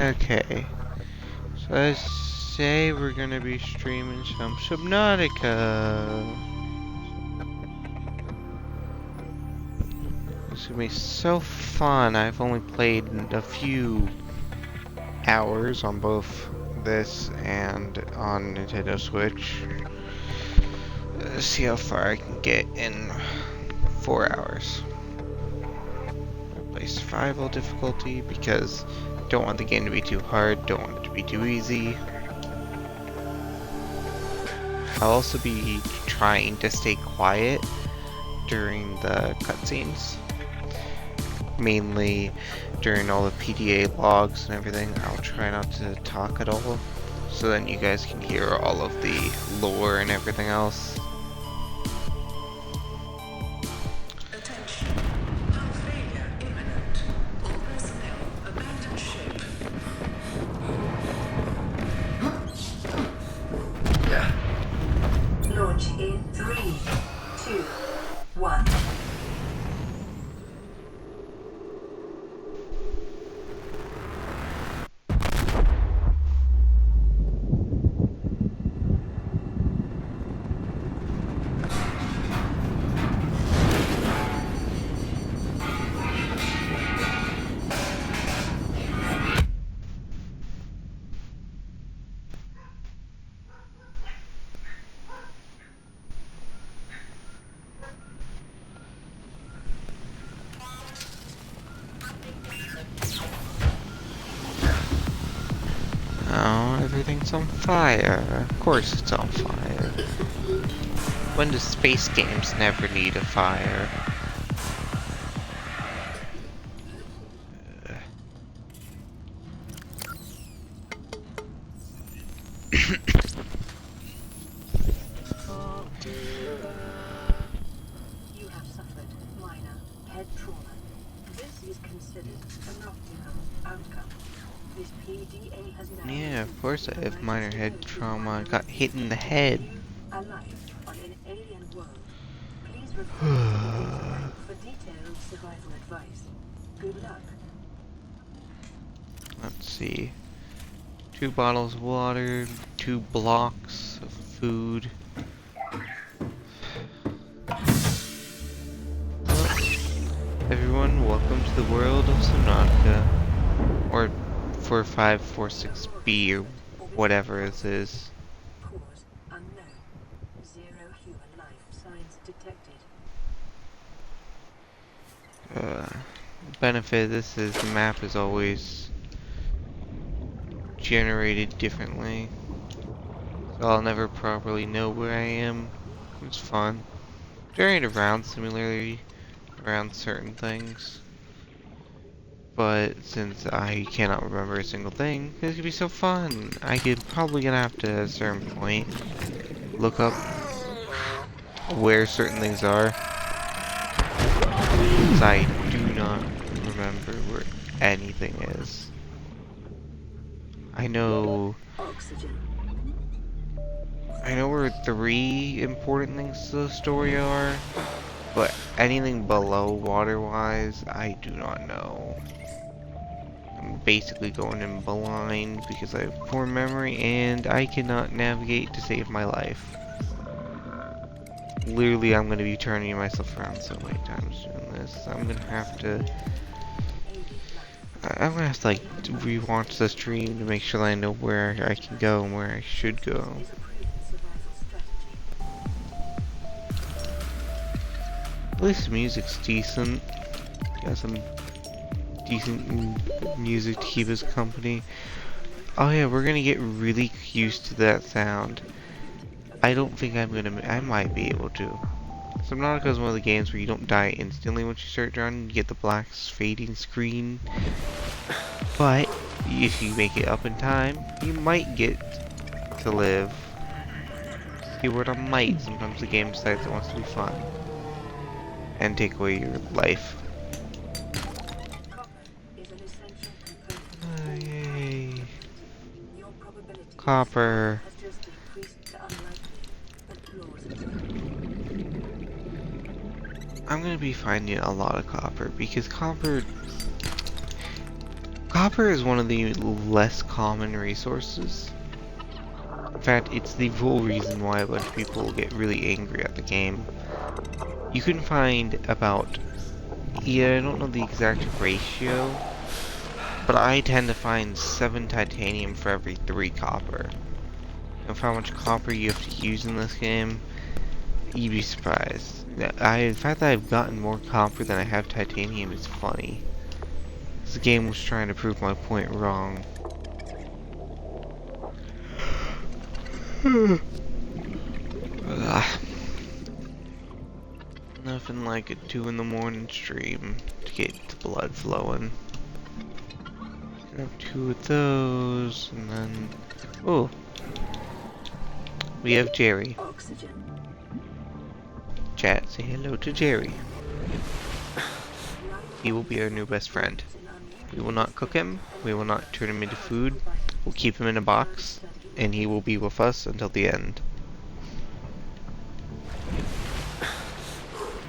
Okay, so let's say we're gonna be streaming some Subnautica. This is gonna be so fun. I've only played a few hours on both this and on Nintendo Switch. Let's see how far I can get in 4 hours. I play survival difficulty because I don't want the game to be too hard, don't want it to be too easy. I'll also be trying to stay quiet during the cutscenes. Mainly during all the PDA logs and everything, I'll try not to talk at all, so then you guys can hear all of the lore and everything else. Attention. Hull failure imminent. All personnel abandon ship. Launch in 3, 2, 1. Oh, everything's on fire. Of course it's on fire. When do space games never need a fire? You have suffered minor head trauma. This is considered an optimum outcome. This PDA has now Yeah, of course I have minor head trauma. I got hit in the head. alive on an alien world. Please refer to the data bank for detailed survival advice. Good luck. Let's see. 2 bottles of water, 2 blocks of food. Well, everyone, welcome to the world of Subnautica. Or 4546B or whatever it is. Cause unknown. 0 human life signs detected. Benefit of this is the map is always generated differently. So I'll never properly know where I am. It's fun. Generate around similarly around certain things. But since I cannot remember a single thing, this could be so fun. I could probably gonna have to, at a certain point, look up where certain things are. Because I do not remember where anything is. I know Oxygen. where 3 important things to the story are, but anything below water-wise, I do not know. I'm basically going in blind because I have poor memory and I cannot navigate to save my life. Literally, I'm going to be turning myself around so many times doing this. I'm going to have to like rewatch the stream to make sure that I know where I can go and where I should go. Is a proven survival strategy. At least the music's decent. Got some decent music to keep us company. Oh yeah, we're gonna get really used to that sound. I don't think I might be able to. Subnautica is one of the games where you don't die instantly once you start drowning. You get the black fading screen. But if you make it up in time, you might get to live. Keyword on might. Sometimes the game decides it wants to be fun and take away your life. Copper is an essential component. Yay. Your probability of Copper. has just increased to unlikely, but plausible. I'm gonna be finding a lot of copper because copper Copper is one of the less common resources. In fact, it's the full reason why a bunch of people get really angry at the game. You can find about, yeah, I don't know the exact ratio, but I tend to find 7 titanium for every 3 copper. And for how much copper you have to use in this game, you'd be surprised. The fact that I've gotten more copper than I have titanium is funny. This game was trying to prove my point wrong. Ugh. Nothing like a 2 in the morning stream to get the blood flowing. Grab 2 of those, and then... Oh! We have Jerry. Oxygen. Chat, say hello to Jerry. He will be our new best friend. We will not cook him, we will not turn him into food, we'll keep him in a box, and he will be with us until the end.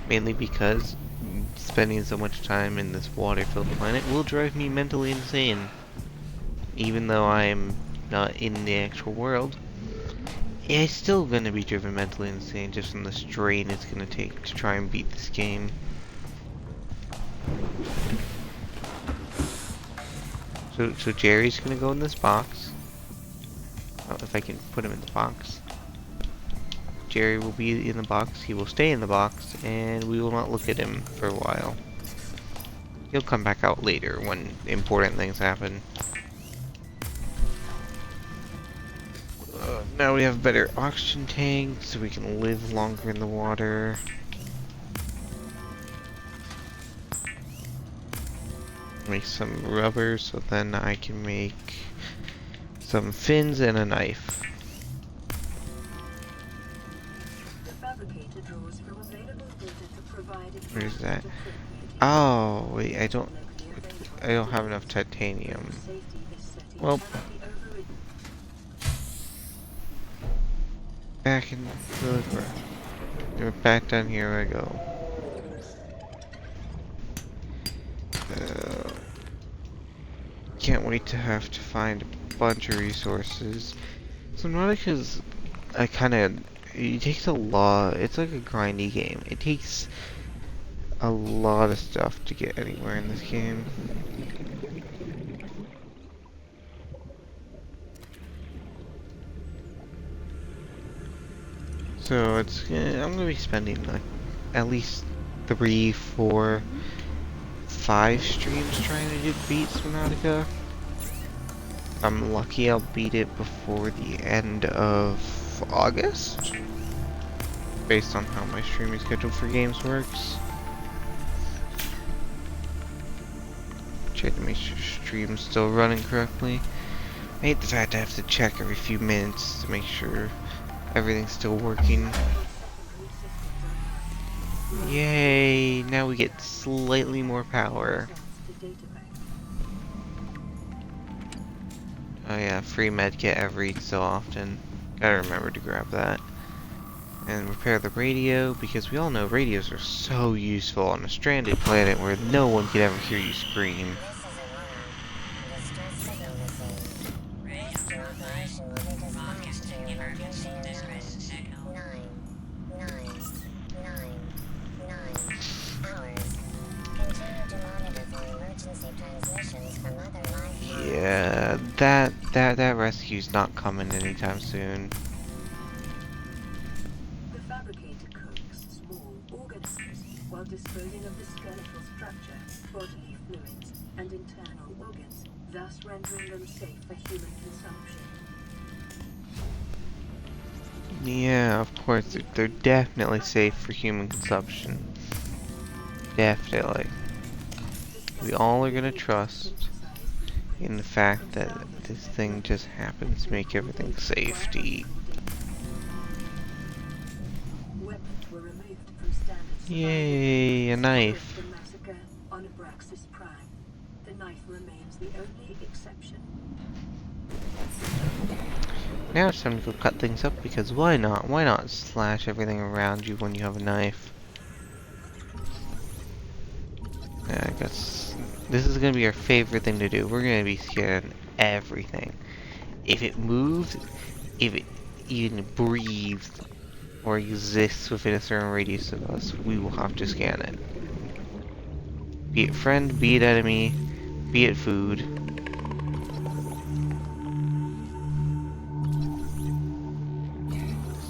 Mainly because spending so much time in this water-filled planet will drive me mentally insane. Even though I am not in the actual world, it's still gonna be driven mentally insane just from the strain it's gonna take to try and beat this game. So Jerry's gonna go in this box. Oh, if I can put him in the box. Jerry will be in the box, he will stay in the box, and we will not look at him for a while. He'll come back out later when important things happen. Now we have better oxygen tanks, so we can live longer in the water. Make some rubber, so then I can make some fins and a knife. Where's that? Oh, wait, I don't have enough titanium. Well, back in the back down here I go. Can't wait to have to find a bunch of resources. Subnautica's it takes a lot. It's like a grindy game. It takes a lot of stuff to get anywhere in this game. So I'm gonna be spending like at least 3, 4, 5 streams trying to beat Subnautica. If I'm lucky, I'll beat it before the end of August, based on how my streaming schedule for games works. Check to make sure stream's still running correctly. I hate the fact I have to check every few minutes to make sure everything's still working. Yay! Now we get slightly more power. Oh yeah, free med kit every so often. Gotta remember to grab that. And repair the radio, because we all know radios are so useful on a stranded planet where no one can ever hear you scream. Yeah, that rescue's not coming anytime soon. The fabricator cooks small organisms while disposing of the skeletal structure, bodily fluids, and internal organs, thus rendering them safe for human consumption. Yeah, of course, they're definitely safe for human consumption. Definitely. We all are gonna trust in the fact that this thing just happens to make everything safe to eat. Yay, a knife. Now it's time to go cut things up, because why not? Why not slash everything around you when you have a knife? I guess this is gonna be our favorite thing to do. We're gonna be scanning everything. If it moves, if it even breathes or exists within a certain radius of us, we will have to scan it. Be it friend, be it enemy, be it food.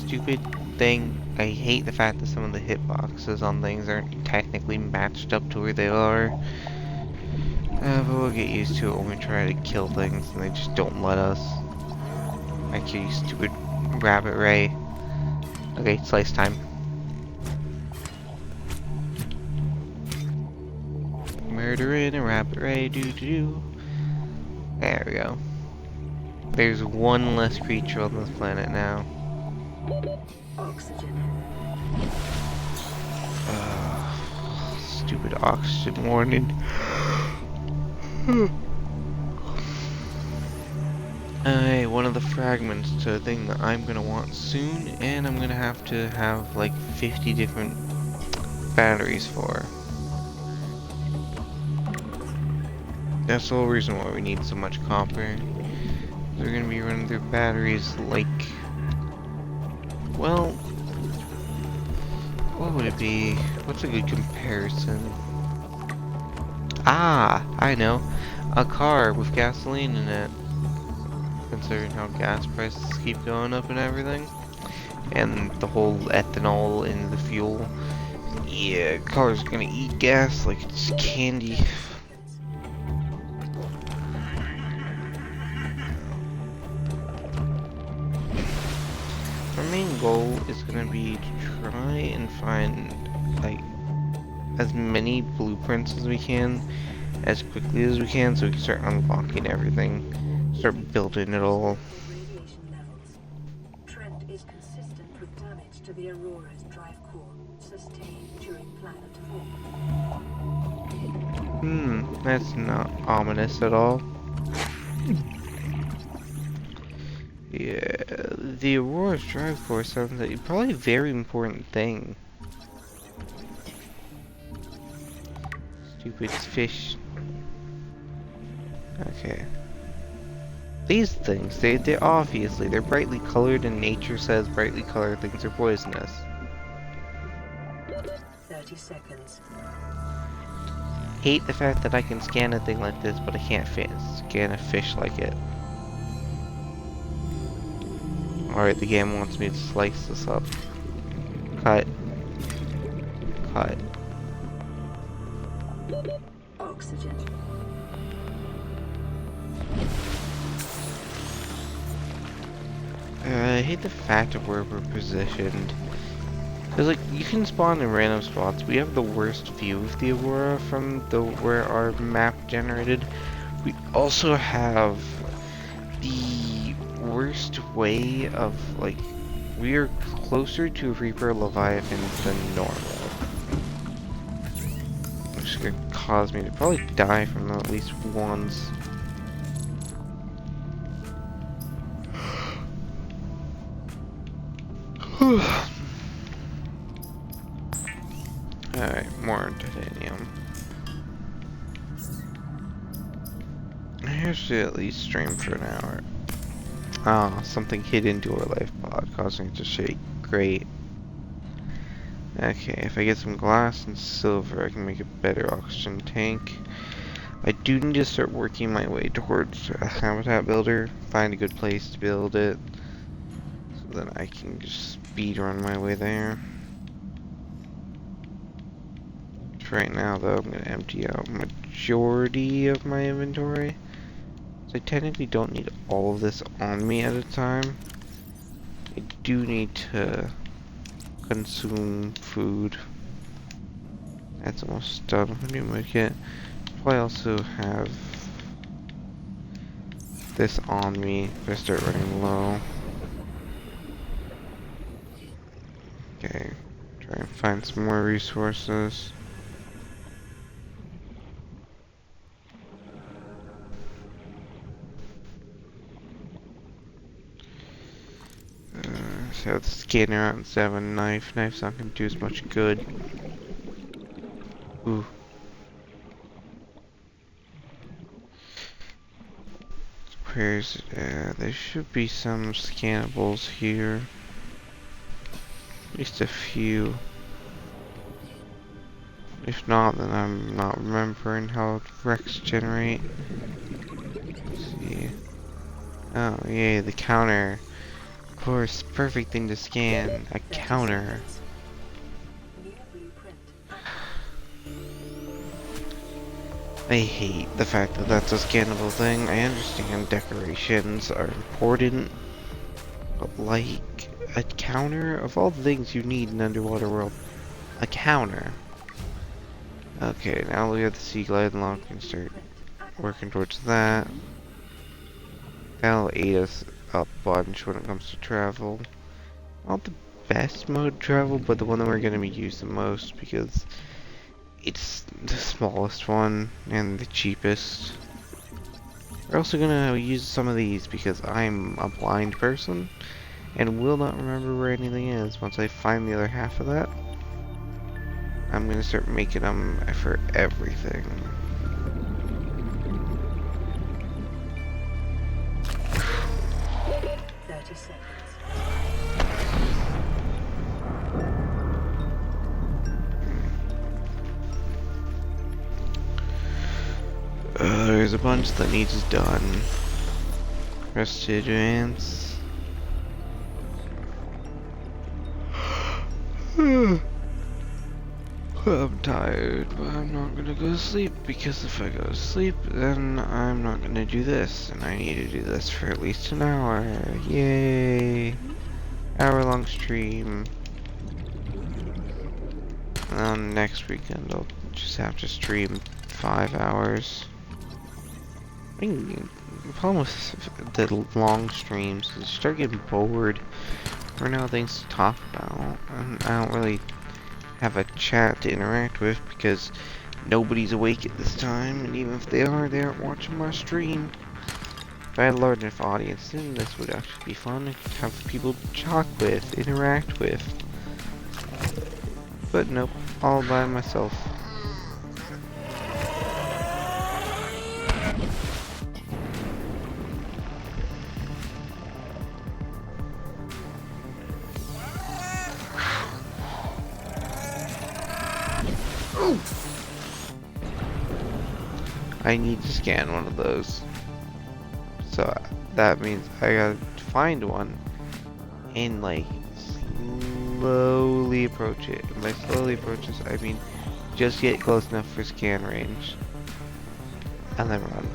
Stupid thing. I hate the fact that some of the hitboxes on things aren't technically matched up to where they are. But we'll get used to it when we try to kill things and they just don't let us. Like you stupid rabbit ray. Okay, slice time. Murder in a rabbit ray, doo doo doo. There we go. There's one less creature on this planet now. Oxygen. Stupid oxygen warning. Alright, one of the fragments to a thing that I'm gonna want soon, and I'm gonna have to have like 50 different batteries for. That's the whole reason why we need so much copper. We're gonna be running through batteries like, well, what would it be? What's a good comparison? Ah, I know. A car with gasoline in it. Considering how gas prices keep going up and everything. And the whole ethanol in the fuel. Yeah, cars gonna eat gas like it's candy. Our main goal is gonna be to try and find like as many blueprints as we can, as quickly as we can, so we can start unlocking everything, start building it all. Radiation levels. Trend is consistent with damage to the Aurora's drive core sustained during planet fall. That's not ominous at all. Yeah, the Aurora's drive core sounds like probably a very important thing. Stupid fish. Okay. These things, they're obviously, they're brightly colored and nature says brightly colored things are poisonous. 30 seconds. Hate the fact that I can scan a thing like this, but I can't scan a fish like it. Alright, the game wants me to slice this up. Cut. Cut. Oxygen. I hate the fact of where we're positioned. Cause like, you can spawn in random spots. We have the worst view of the Aurora from where our map generated. We also have the worst way of, like, we are closer to Reaper Leviathan than normal. Which is gonna cause me to probably die from them at least once. Alright, more titanium. I should at least stream for an hour. Ah, something hid into our life pod, causing it to shake. Great. Okay, if I get some glass and silver, I can make a better oxygen tank. I do need to start working my way towards a habitat builder, find a good place to build it, so that I can just speed run my way there. Right now, though, I'm going to empty out majority of my inventory. So I technically don't need all of this on me at a time. I do need to consume food. That's almost done with a new medkit. I also have this on me if I start running low. Okay, try and find some more resources. So the scanner out instead of a knife. Knife's not gonna do as much good. Ooh. There should be some scannables here. At least a few. If not, then I'm not remembering how wrecks generate. Let's see. Oh, yay, the counter. Of course, perfect thing to scan. A counter. I hate the fact that that's a scannable thing. I understand decorations are important, but like, a counter? Of all the things you need in Underwater World, a counter. Okay, now we have the Sea Glide Lock and start working towards that. That'll aid us a bunch when it comes to travel. Not the best mode to travel, but the one that we're going to be using the most because it's the smallest one and the cheapest. We're also going to use some of these because I'm a blind person and will not remember where anything is. Once I find the other half of that, I'm going to start making them for everything. There's a bunch that needs done. Rest to advance. I'm tired, but I'm not gonna go to sleep because if I go to sleep, then I'm not gonna do this, and I need to do this for at least an hour. Yay! Hour-long stream. And then next weekend I'll just have to stream 5 hours. The problem with the long streams is you start getting bored. Run out of things to talk about. And I don't really have a chat to interact with because nobody's awake at this time, and even if they aren't watching my stream. If I had a large enough audience, then this would actually be fun to have people to talk with, interact with. But nope, all by myself. I need to scan one of those. So that means I gotta find one and like slowly approach it. And by slowly approach this, I mean just get close enough for scan range. And then run.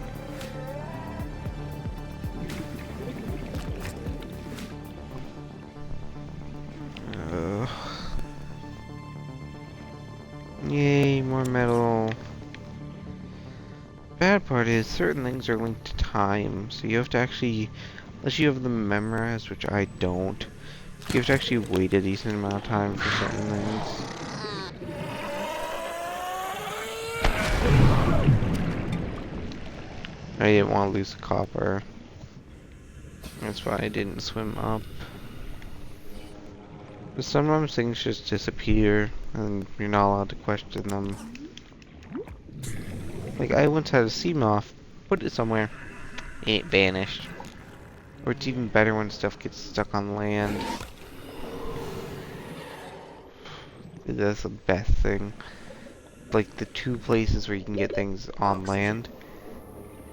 Yay, more metal. Bad part is certain things are linked to time, so you have to actually, unless you have them memorized, which I don't, you have to actually wait a decent amount of time for certain things. I didn't want to lose the copper. That's why I didn't swim up. But sometimes things just disappear, and you're not allowed to question them. Like, I once had a sea moth, put it somewhere, it vanished. Or it's even better when stuff gets stuck on land. That's the best thing. Like, the two places where you can get things on land,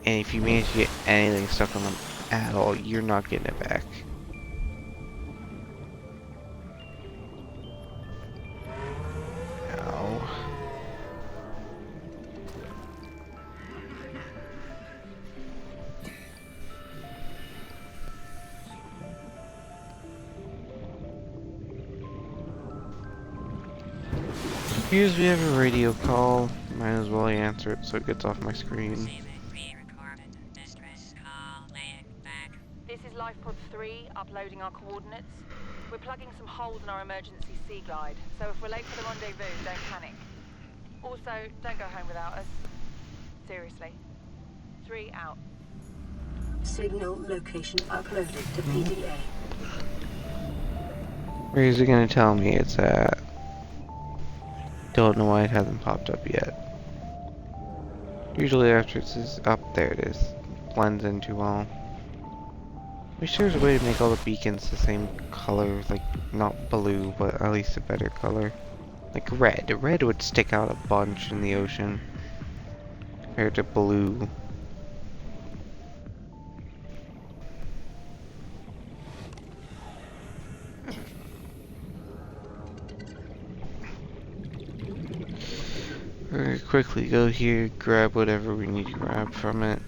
and if you manage to get anything stuck on them at all, you're not getting it back. Ow. Here's we have a radio call. Might as well answer it so it gets off my screen. This is Lifepod 3, uploading our coordinates. We're plugging some holes in our emergency sea glide, so if we're late for the rendezvous, don't panic. Also, don't go home without us. Seriously. 3 out. Signal location uploaded to PDA. Where is it gonna tell me it's at? Don't know why it hasn't popped up yet. Usually after it says up, there it is. Blends in too well. Wish there was a way to make all the beacons the same color, like not blue, but at least a better color. Like red. Red would stick out a bunch in the ocean compared to blue. We're gonna quickly go here, grab whatever we need to grab from it,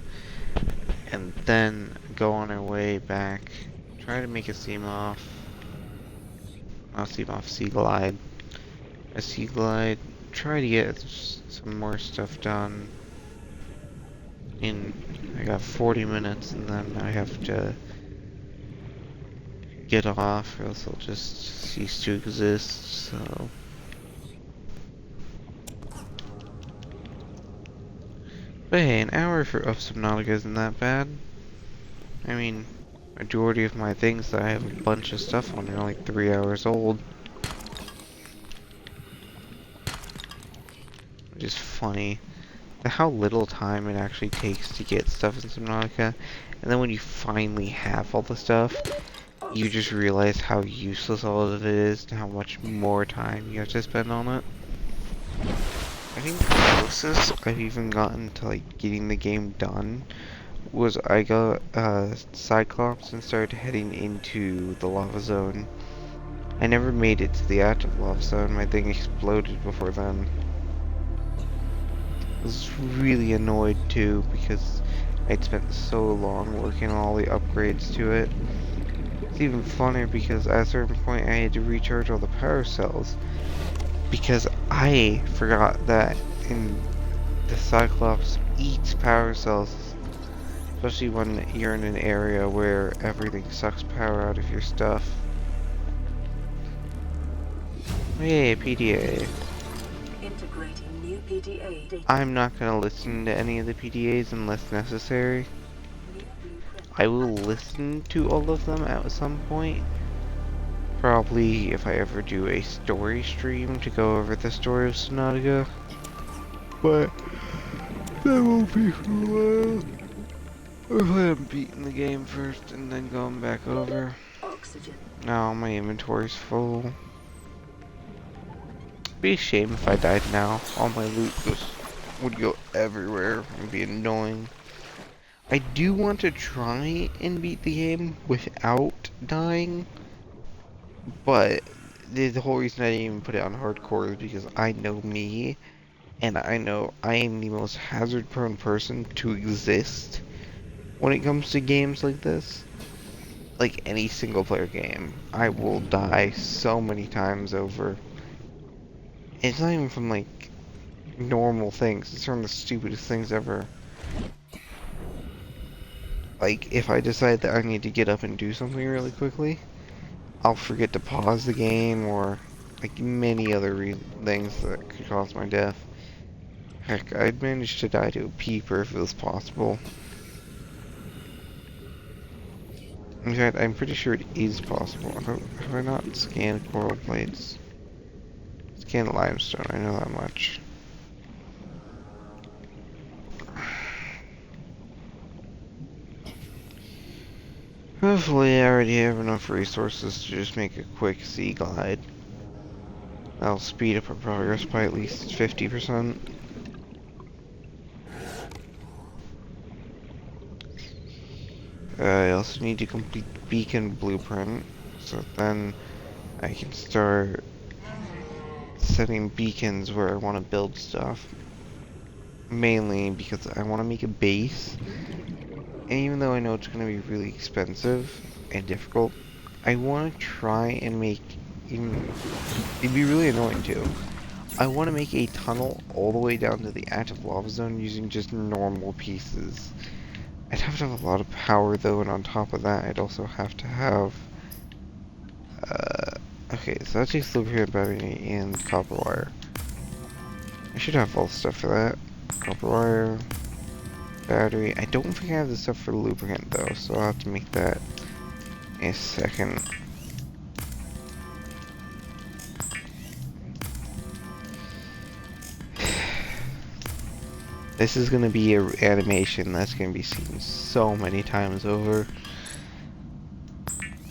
and then go on our way back. Try to make a sea moth. Not sea moth, sea glide. A sea glide. Try to get some more stuff done. I got 40 minutes and then I have to get off or else I'll just cease to exist, so. But hey, an hour of Subnautica isn't that bad. I mean, majority of my things that I have a bunch of stuff on are like 3 hours old. Which is funny. How little time it actually takes to get stuff in Subnautica. And then when you finally have all the stuff, you just realize how useless all of it is and how much more time you have to spend on it. I think the closest I've even gotten to like getting the game done was I got Cyclops and started heading into the lava zone. I never made it to the active lava zone. My thing exploded before then. I was really annoyed too because I'd spent so long working on all the upgrades to it. It's even funnier because at a certain point I had to recharge all the power cells because I forgot that in the Cyclops eats power cells, especially when you're in an area where everything sucks power out of your stuff. Yay, PDA. Integrating new PDA data. I'm not gonna listen to any of the PDAs unless necessary. I will listen to all of them at some point. Probably if I ever do a story stream to go over the story of Subnautica. But that won't be for a while. Or if I'm beating the game first and then going back over. Oxygen. Now my inventory's full. It'd be a shame if I died now. All my loot would go everywhere and be annoying. I do want to try and beat the game without dying. But the whole reason I didn't even put it on hardcore is because I know me, and I know I am the most hazard-prone person to exist when it comes to games like this. Like any single-player game, I will die so many times over. It's not even from like normal things; it's from the stupidest things ever. Like if I decide that I need to get up and do something really quickly, I'll forget to pause the game, or like many other things that could cause my death. Heck, I'd manage to die to a peeper if it was possible. In fact, I'm pretty sure it is possible. Have I not scanned coral plates? Scanned limestone, I know that much. Hopefully I already have enough resources to just make a quick sea glide. That'll speed up our progress by at least 50%. I also need to complete the beacon blueprint, so then I can start setting beacons where I want to build stuff. Mainly because I want to make a base, and even though I know it's going to be really expensive and difficult, I want to try and make, it'd be really annoying too, I want to make a tunnel all the way down to the active lava zone using just normal pieces. I'd have to have a lot of power though, and on top of that I'd also have to have, okay, so that takes lubricant, battery, and copper wire. I should have all the stuff for that. Copper wire, battery. I don't think I have the stuff for the lubricant though, so I'll have to make that in a second. This is gonna be an animation that's gonna be seen so many times over.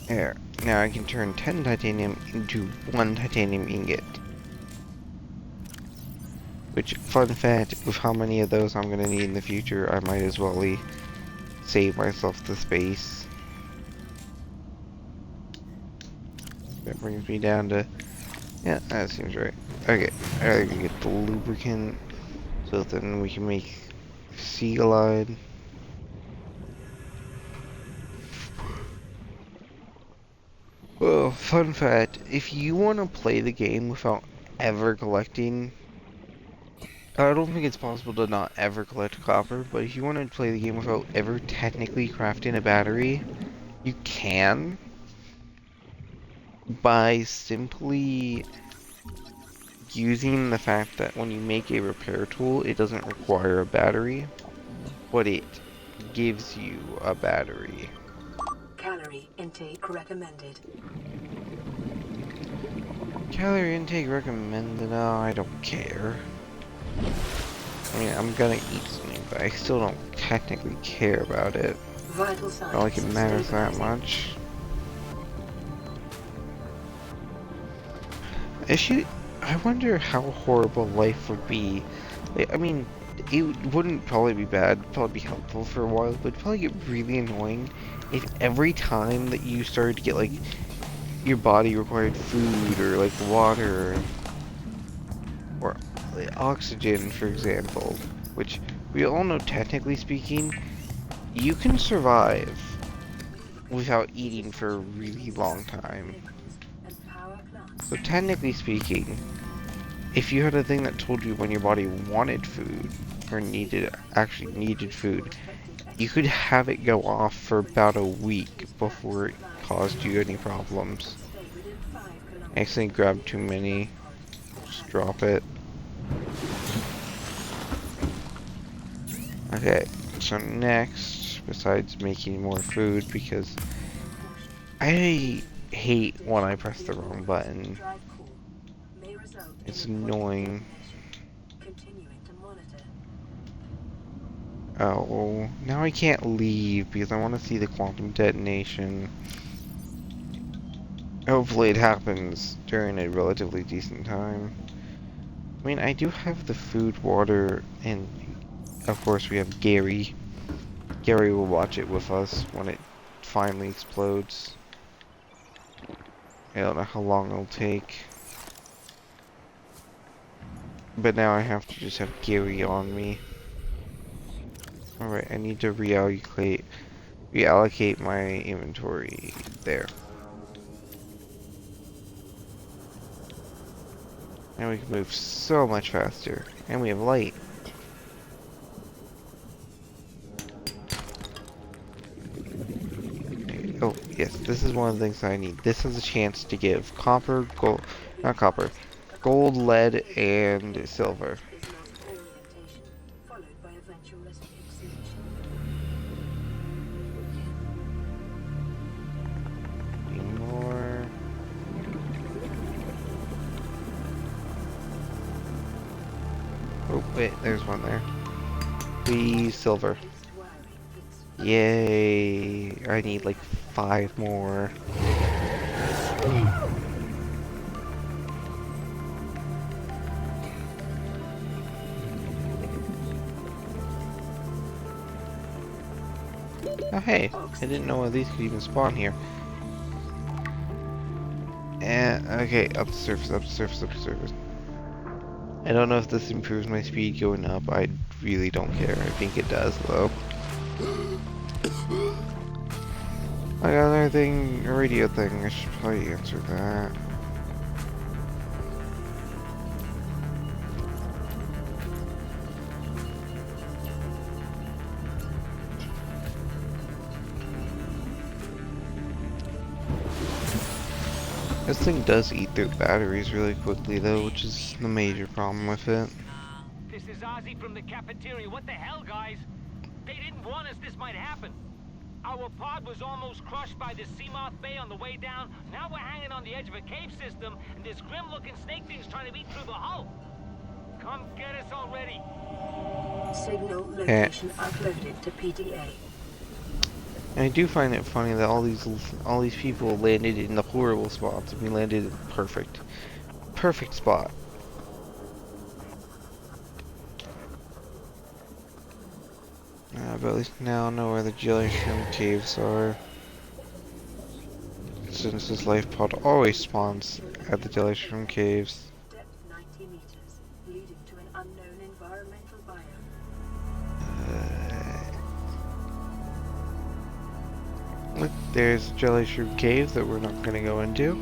There. Now I can turn 10 titanium into 1 titanium ingot. Which, fun fact, with how many of those I'm gonna need in the future, I might as well save myself the space. That brings me down to... Yeah, that seems right. Okay, I can get the lubricant, so then we can make sea glide. Well, fun fact, if you want to play the game without ever collecting... I don't think it's possible to not ever collect copper, but if you want to play the game without ever technically crafting a battery, you can, by simply using the fact that when you make a repair tool, it doesn't require a battery, but it gives you a battery. Calorie intake recommended. Calorie intake recommended, oh, I don't care. I mean, I'm gonna eat something, but I still don't technically care about it. Vital signs. Not like it matters that stabilizing. much. I wonder how horrible life would be. I mean, it wouldn't probably be bad, it'd probably be helpful for a while, but it'd probably get really annoying if every time that you started to get, like, your body required food, or, like, water, or like, oxygen, for example, which we all know, technically speaking, you can survive without eating for a really long time. So technically speaking, if you had a thing that told you when your body wanted food, or actually needed food, you could have it go off for about a week before it caused you any problems. I accidentally grabbed too many. Just drop it. Okay, so next, besides making more food, because I hate when I press the wrong button. It's annoying. Oh, well, now I can't leave because I want to see the quantum detonation. Hopefully it happens during a relatively decent time. I mean, I do have the food, water, and of course we have Gary. Gary will watch it with us when it finally explodes. I don't know how long it'll take. But now I have to just have Gary on me. Alright, I need to reallocate my inventory there. Now we can move so much faster. And we have light. Oh, yes, this is one of the things I need. This has a chance to give copper, gold, not copper, gold, lead, and silver. Need more. Oh, wait, there's one there. Please, silver. Yay! I need like 5 more. Oh hey, I didn't know one of these could even spawn here. And okay, up the surface, up the surface, up the surface. I don't know if this improves my speed going up. I really don't care. I think it does though. I got another thing, a radio thing. I should probably answer that. This thing does eat through batteries really quickly though, which is the major problem with it. This is Ozzy from the cafeteria. What the hell, guys? They didn't warn us this might happen. Our pod was almost crushed by the Seamoth Bay on the way down. Now we're hanging on the edge of a cave system, and this grim-looking snake thing's trying to eat through the hull. Come get us already. Signal location uploaded to PDA. And I do find it funny that all these people landed in the horrible spots, and we landed in perfect spot. But at least now I know where the jelly shroom caves are. Since this life pod always spawns at the jelly shroom caves. Depth 90 meters, leading to an unknown environmental biome. Look, there's a jelly shroom cave that we're not gonna go into.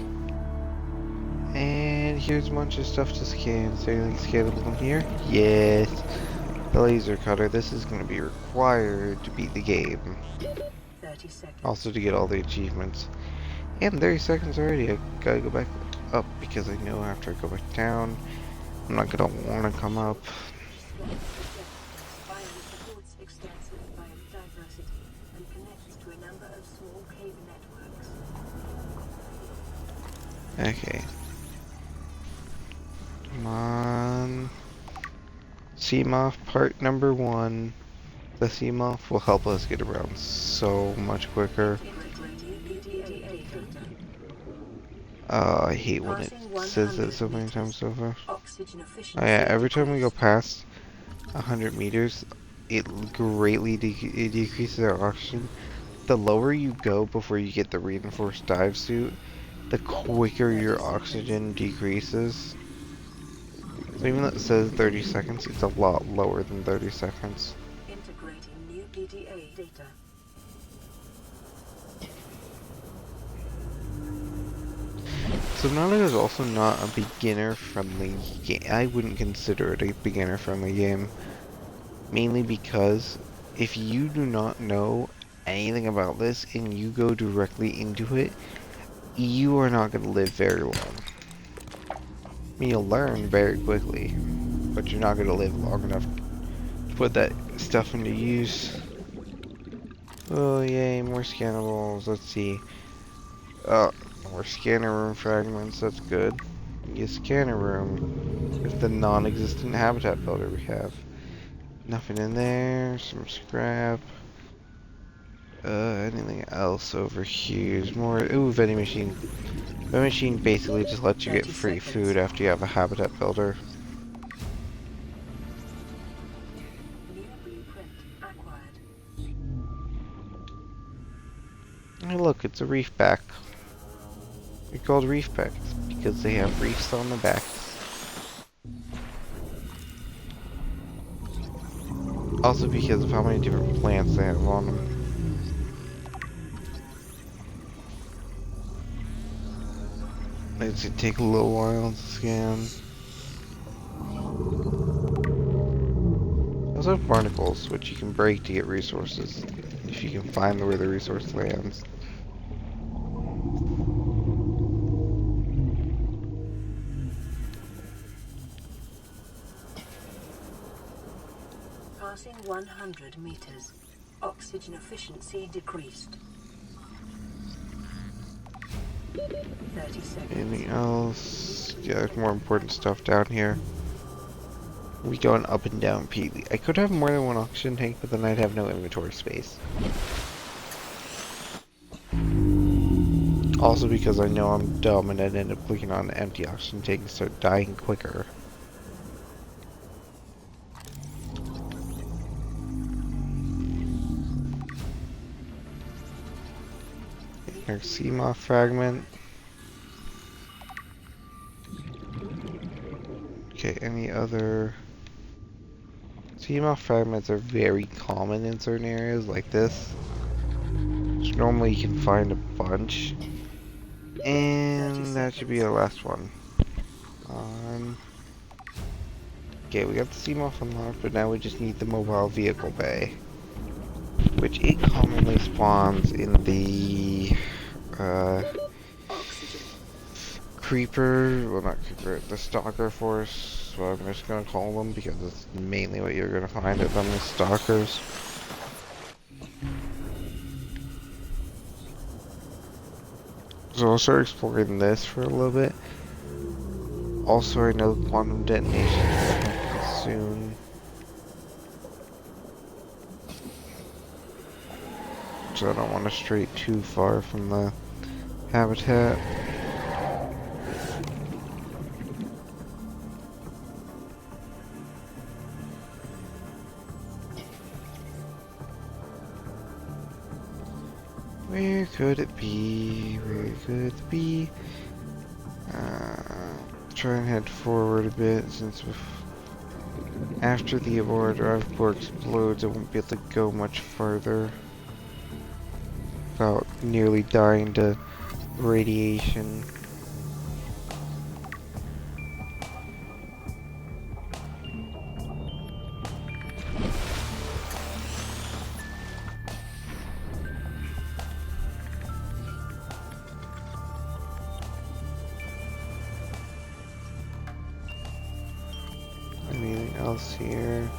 And here's a bunch of stuff to scan. Is there anything scannable in here? Yes. The laser cutter. This is gonna be required to beat the game. 30 seconds. Also to get all the achievements. And 30 seconds already. I gotta go back up because I know after I go back down, I'm not gonna wanna come up. Biome supports extensive biodiversity and connects to a number of small cave networks. Okay. Come on. Seamoth part number 1. The Seamoth will help us get around so much quicker. I hate when it says that so many times so far. Oxygen Oh efficiency yeah, every time we go decreased. past 100 meters, it greatly it decreases our oxygen. The lower you go before you get the reinforced dive suit, the quicker your oxygen decreases. So even though it says 30 seconds, it's a lot lower than 30 seconds. Integrating new PDA data. Subnautica is also not a beginner-friendly game. I wouldn't consider it a beginner-friendly game. Mainly because if you do not know anything about this and you go directly into it, you are not going to live very long. I mean, you'll learn very quickly, but you're not going to live long enough to put that stuff into use. Oh yay, more scannables. Let's see. More scanner room fragments. That's good. Get scanner room with the non-existent habitat builder we have. Nothing in there. Some scrap. Anything else over here? Is more. Ooh, vending machine. Vending machine basically just lets you get 30 free seconds. food after you have a habitat builder. New blueprint acquired. Hey, look, it's a reef back. They're called reef backs because they have reefs on the backs. Also because of how many different plants they have on them. It's gonna take a little while to scan. They also have barnacles, which you can break to get resources, if you can find where the resource lands. Passing 100 meters. Oxygen efficiency decreased. 30 seconds. Anything else? Yeah, there's more important stuff down here. We going up and down Peely. I could have more than one oxygen tank, but then I'd have no inventory space. Also because I know I'm dumb and I'd end up clicking on an empty oxygen tank and start dying quicker. There's Seamoth fragment. Okay, any other... Seamoth fragments are very common in certain areas like this. So normally you can find a bunch. And that should be our last one. Okay, we got the Seamoth unlocked, but now we just need the mobile vehicle bay. Which it commonly spawns in the creeper, well not creeper, the stalker force, so I'm just gonna call them because it's mainly what you're gonna find at them is stalkers. So I'll start exploring this for a little bit. Also, I know quantum detonation is gonna happen soon. so I don't want to stray too far from the habitat. Where could it be? Where could it be? Try and head forward a bit since after the aurora drive core explodes, I won't be able to go much further without nearly dying to radiation. Anything else here?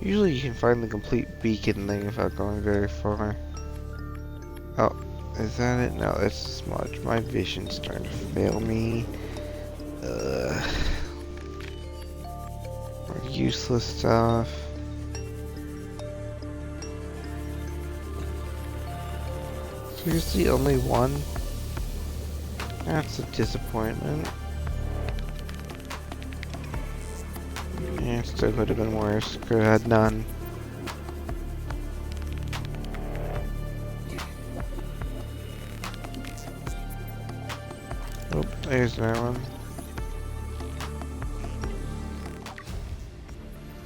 Usually you can find the complete beacon thing without going very far. Oh, is that it? No, it's a smudge. My vision's starting to fail me. More useless stuff. Seriously, only one? That's a disappointment. Yeah, it still could have been worse. Could have had none. Oh, there's that one.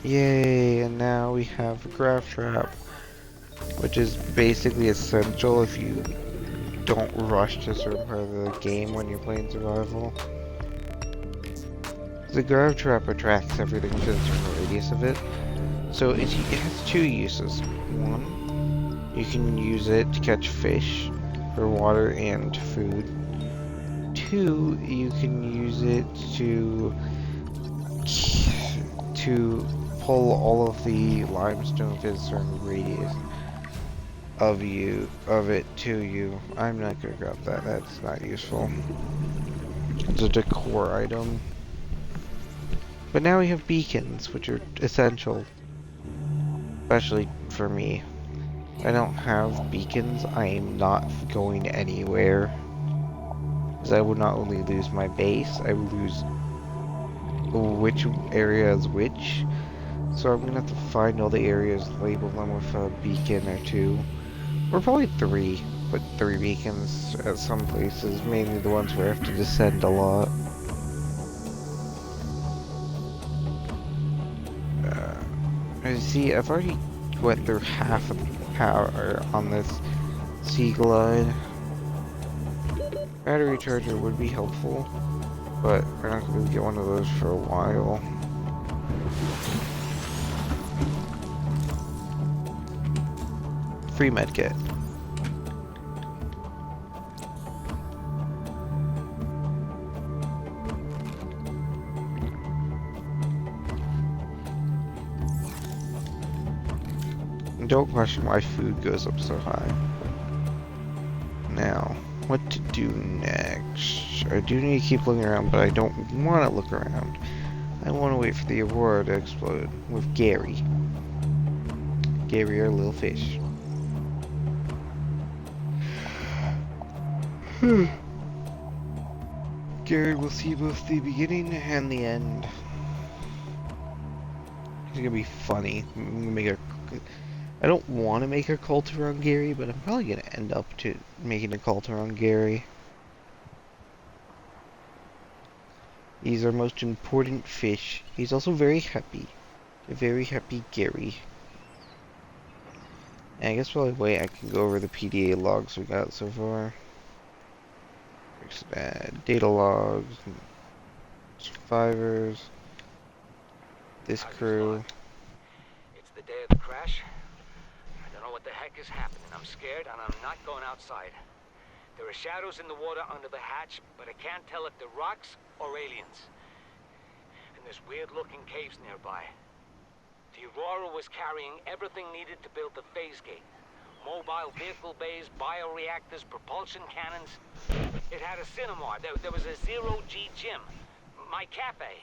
Yay, and now we have a grab trap, which is basically essential if you don't rush to a certain part of the game when you're playing survival. The grab trap attracts everything within a certain radius of it, so it has two uses. One, you can use it to catch fish for water and food. Two, you can use it to pull all of the limestone within a certain radius of it to you. I'm not gonna grab that. That's not useful. It's a decor item. But now we have beacons, which are essential, especially for me. If I don't have beacons, I am not going anywhere. Because I would not only lose my base, I would lose which area is which. So I'm gonna have to find all the areas, label them with a beacon or two. Or probably three. Put 3 beacons at some places, mainly the ones where I have to descend a lot. As you see, I've already went through half of the power on this sea glide. Battery charger would be helpful, but we're not going to get one of those for a while. Free medkit. Don't question why food goes up so high. Now, what to do next? I do need to keep looking around, but I don't want to look around. I want to wait for the aurora to explode with Gary. Gary, our little fish. Gary will see both the beginning and the end. It's gonna be funny. I'm gonna make a... I don't want to make a cult around Gary, but I'm probably going to end up making a cult around Gary. He's our most important fish. He's also very happy. A very happy Gary. And I guess while I wait, I can go over the PDA logs we got so far. Data logs, survivors, this crew. It's the day of the crash. I don't know what the heck is happening. I'm scared and I'm not going outside. There are shadows in the water under the hatch, but I can't tell if they're rocks or aliens. And there's weird-looking caves nearby. The Aurora was carrying everything needed to build the phase gate. Mobile vehicle bays, bioreactors, propulsion cannons. It had a cinema. There was a zero-G gym. My cafe.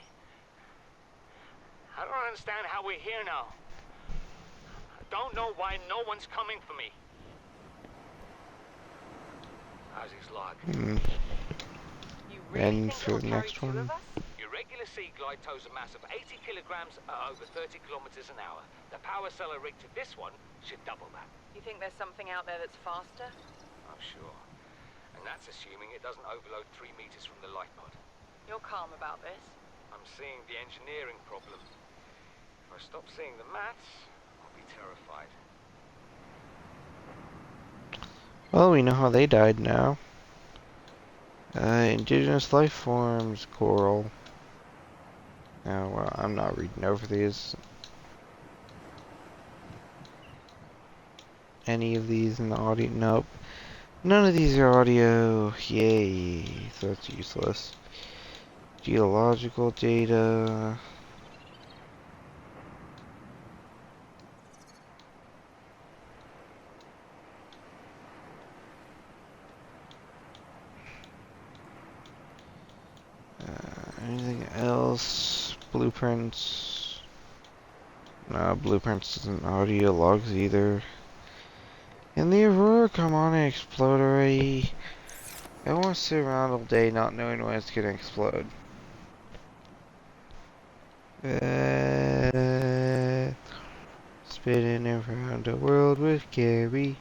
I don't understand how we're here now. I don't know why no one's coming for me. How's his luck? Mm. You really And think for it'll the carry next two of one, us? Your regular Sea Glide tows a mass of 80 kilograms at over 30 kilometers an hour. The power cellar rig to this one should double that. You think there's something out there that's faster? I'm sure. And that's assuming it doesn't overload 3 meters from the light pod. You're calm about this. I'm seeing the engineering problem. If I stop seeing the maths, I'll be terrified. well, we know how they died now. Indigenous life forms, coral. Oh, well, I'm not reading over these. Any of these in the audio? Nope. None of these are audio. Yay. So that's useless. Geological data. Anything else? Blueprints. No, blueprints isn't audio logs either. And the Aurora, come on and explode already. I don't want to sit around all day not knowing when it's gonna explode. Spinning around the world with Gary.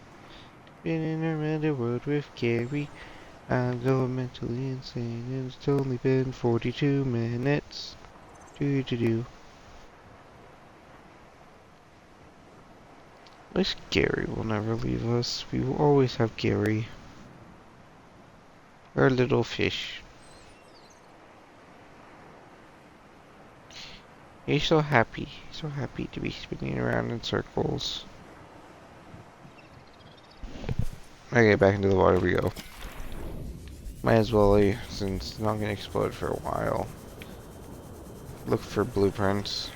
Spinning around the world with Gary. I'm going mentally insane and it's only been 42 minutes. Do do do. At least Gary will never leave us. We will always have Gary. Our little fish. He's so happy. So happy to be spinning around in circles. Okay, back into the water we go. Might as well, since it's not gonna explode for a while. Look for blueprints.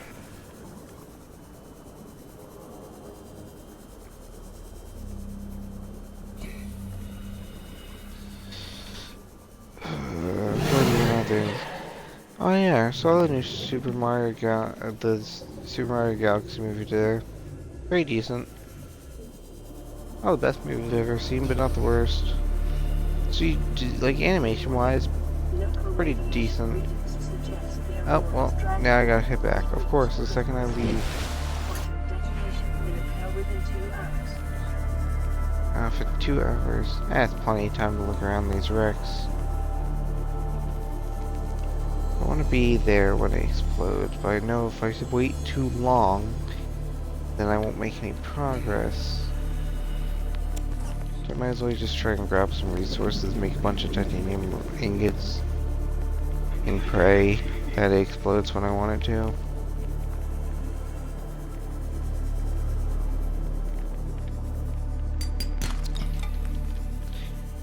What do you know there? Oh yeah, I saw the new the Super Mario Galaxy movie today. Very decent. Not the best movie I've ever seen, but not the worst. So like animation-wise, pretty decent. Oh well, now I gotta hit back. Of course, the second I leave. For 2 hours. That's plenty of time to look around these wrecks. I want to be there when it explodes, but I know if I wait too long, then I won't make any progress. So I might as well just try and grab some resources, make a bunch of titanium ingots, and pray that it explodes when I want it to.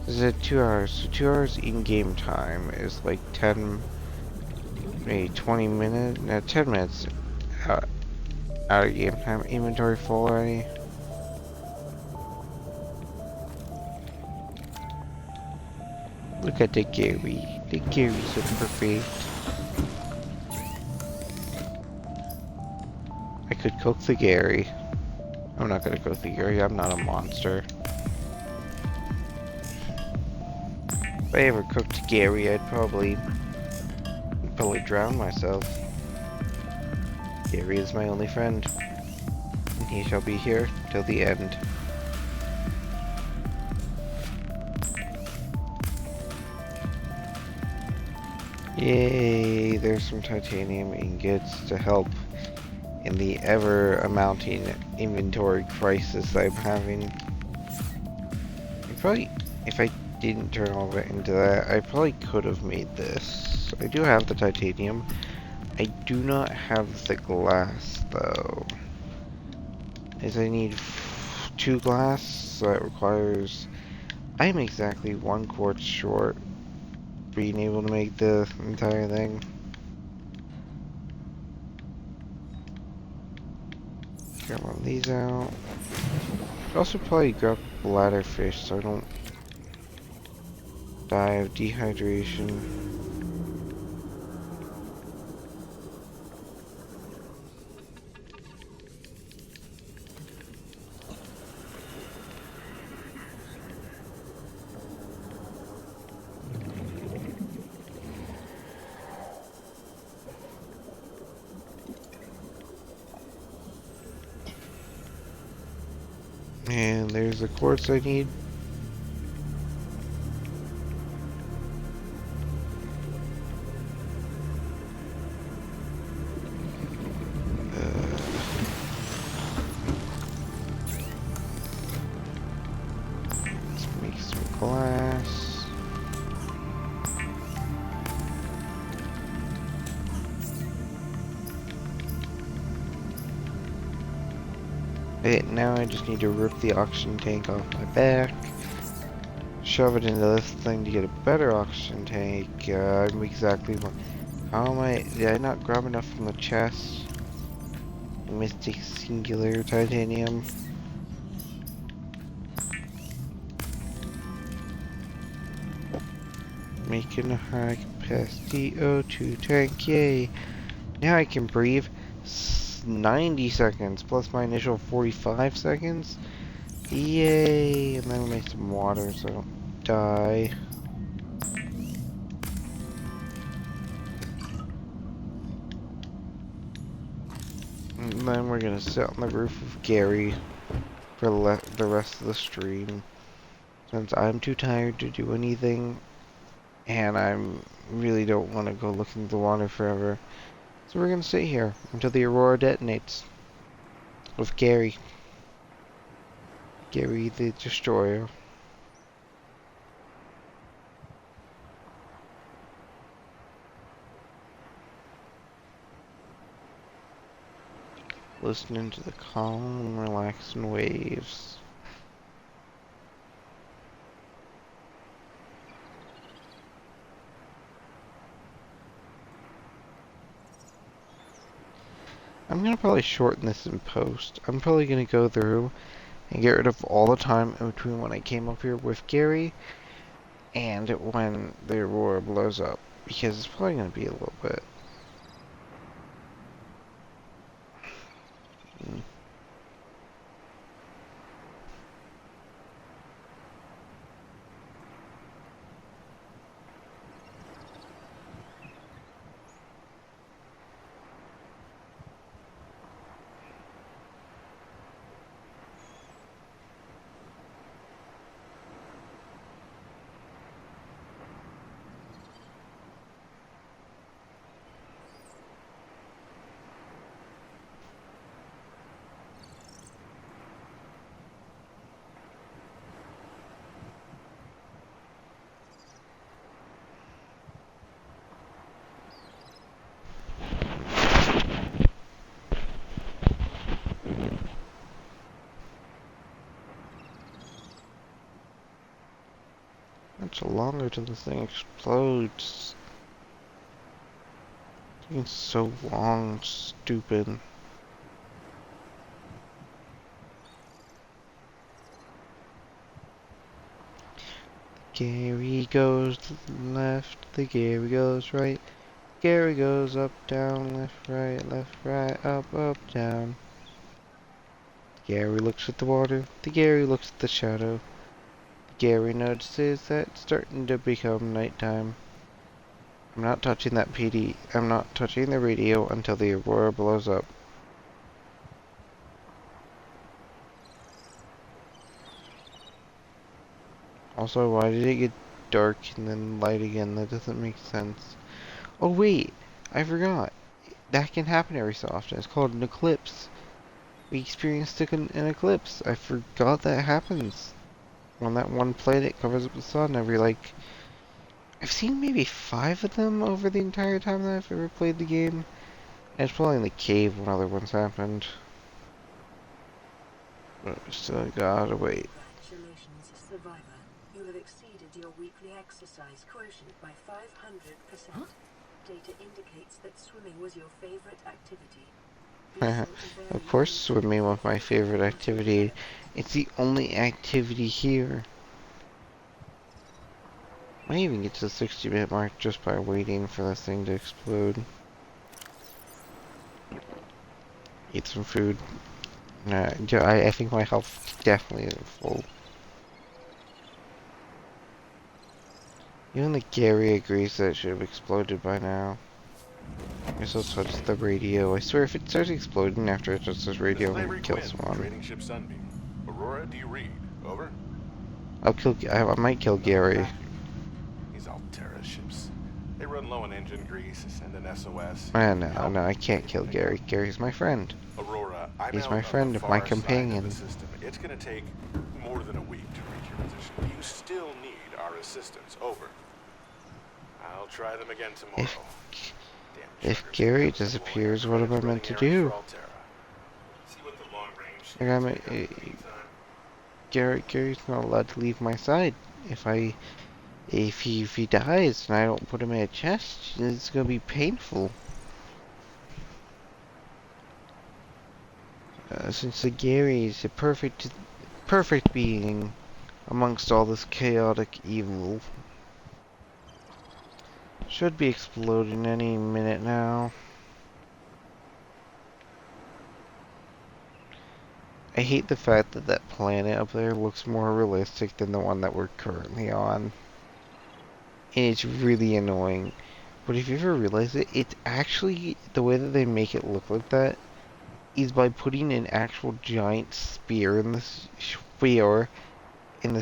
This is at 2 hours, so 2 hours in-game time is like 10, maybe 20 minutes, no, 10 minutes out of game time. Inventory full already. Look at the Gary. The Gary's so perfect. I could cook the Gary. I'm not gonna cook the Gary, I'm not a monster. If I ever cooked Gary, I'd probably drown myself. Gary is my only friend, and he shall be here till the end. Yay, there's some titanium ingots to help in the ever-amounting inventory crisis I'm having. If I didn't turn all of it into that, I probably could have made this. I do have the titanium. I do not have the glass, though. As I need 2 glass, so that requires... I'm exactly 1 quartz short being able to make the entire thing. Grab one of these out. I'd also probably grab bladderfish so I don't die of dehydration. And there's the quartz I need. Let's make some glass. Okay, now I just need to rip the oxygen tank off my back. Shove it into this thing to get a better oxygen tank. I'm exactly one. How am I? Did I not grab enough from the chest? Mystic singular titanium. Making a high capacity O2 tank, yay! Now I can breathe 90 seconds plus my initial 45 seconds. Yay! And then we'll make some water so I don't die. And then we're gonna sit on the roof of Gary for the rest of the stream. Since I'm too tired to do anything, and I really don't want to go looking at the water forever. So we're gonna sit here until the Aurora detonates. With Gary. Gary the Destroyer. Listening to the calm, relaxing waves. I'm gonna probably shorten this in post. I'm probably gonna go through and get rid of all the time in between when I came up here with Gary and when the Aurora blows up. Because it's probably gonna be a little bit. Much longer till this thing explodes. It's so long, stupid. Gary goes to the left, the Gary goes right. Gary goes up, down, left, right, up, down. Gary looks at the water, the Gary looks at the shadow. Gary notices that it's starting to become nighttime. I'm not touching that PD. I'm not touching the radio until the Aurora blows up. Also, why did it get dark and then light again? That doesn't make sense. Oh wait, I forgot. That can happen every so often. It's called an eclipse. We experienced an eclipse. I forgot that happens. When that one planet covers up the sun every, like... I've seen maybe 5 of them over the entire time that I've ever played the game. And it's probably in the cave when other ones happened. But we still gotta wait. Congratulations, survivor. You have exceeded your weekly exercise quotient by 500%. Data indicates that swimming was your favorite activity. Of course swimming was my favorite activity. It's the only activity here. I might even get to the 60-minute mark just by waiting for this thing to explode. Eat some food. I think my health definitely isn't full. Even the Gary agrees that it should have exploded by now. I guess I'll touch the radio. I swear if it starts exploding after it touches radio, I'm gonna kill someone. Aurora, do you read? Over? I might kill No Gary. vacuum. These Alterra ships. They run low on engine grease, send an SOS. No, Help. no, I can't They kill pick up. Gary. Gary's my friend. Aurora, I'm He's out my on the friend, my far side of the companion. system. It's gonna take more than a week to reach your position. You still need our assistance. Over. I'll try them again tomorrow. Damn If truckers Gary can't deploy our disappears, what am I credits meant running to errands for do? Alterra. See what the long range Like scans pick up in the meantime. Gary's not allowed to leave my side. If he dies and I don't put him in a chest, it's gonna be painful. Since the Gary is a perfect being amongst all this chaotic evil. Should be exploding any minute now. I hate the fact that that planet up there looks more realistic than the one that we're currently on. And it's really annoying. But if you ever realize it, it's actually, the way that they make it look like that is by putting an actual giant spear in the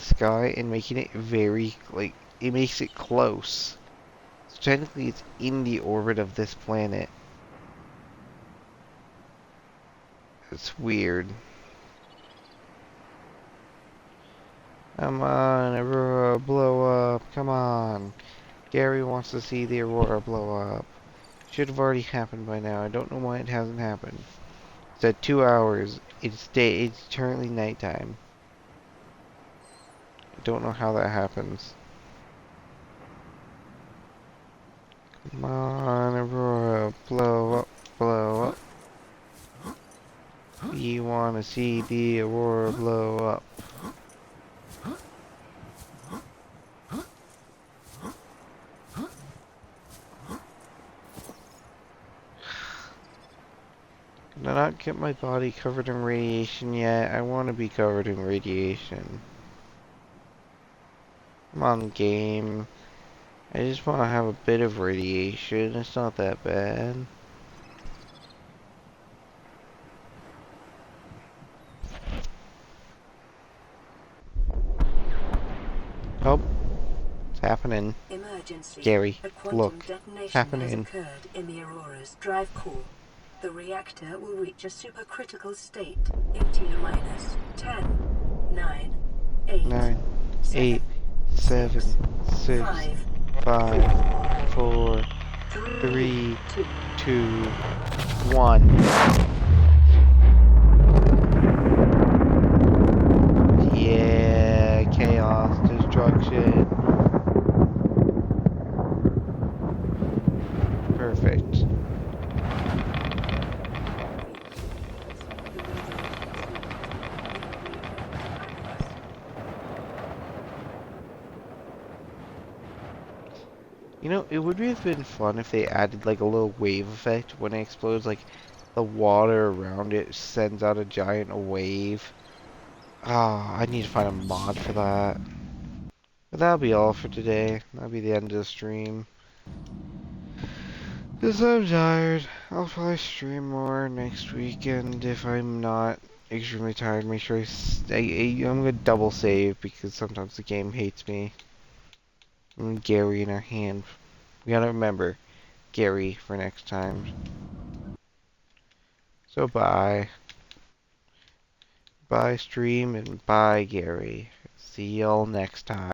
sky and making it very, like, it makes it close. So technically it's in the orbit of this planet. It's weird. Come on, Aurora, blow up. Come on. Gary wants to see the Aurora blow up. Should have already happened by now. I don't know why it hasn't happened. It's at 2 hours. It's currently nighttime. I don't know how that happens. Come on, Aurora, blow up, blow up. We want to see the Aurora blow up. Can I not get my body covered in radiation yet? I want to be covered in radiation. Come on, game. I just want to have a bit of radiation. It's not that bad. Oh, it's happening. Emergency. Gary, A quantum look. It's detonation has happening. occurred in the Aurora's drive core. The reactor will reach a supercritical state in T minus 10, 9, 8, 9, 8, 7, 6, 6, 5, 5, 4, 3, 2, 1. Yeah, chaos, destruction. Perfect. You know, it would have been fun if they added like a little wave effect when it explodes, like the water around it sends out a giant wave. Ah, I need to find a mod for that. But that'll be all for today. That'll be the end of the stream. Because I'm tired. I'll probably stream more next weekend if I'm not extremely tired. Make sure I'm gonna double save because sometimes the game hates me. And Gary in our hand. We gotta remember Gary for next time. So bye. Bye stream and bye Gary. See y'all next time.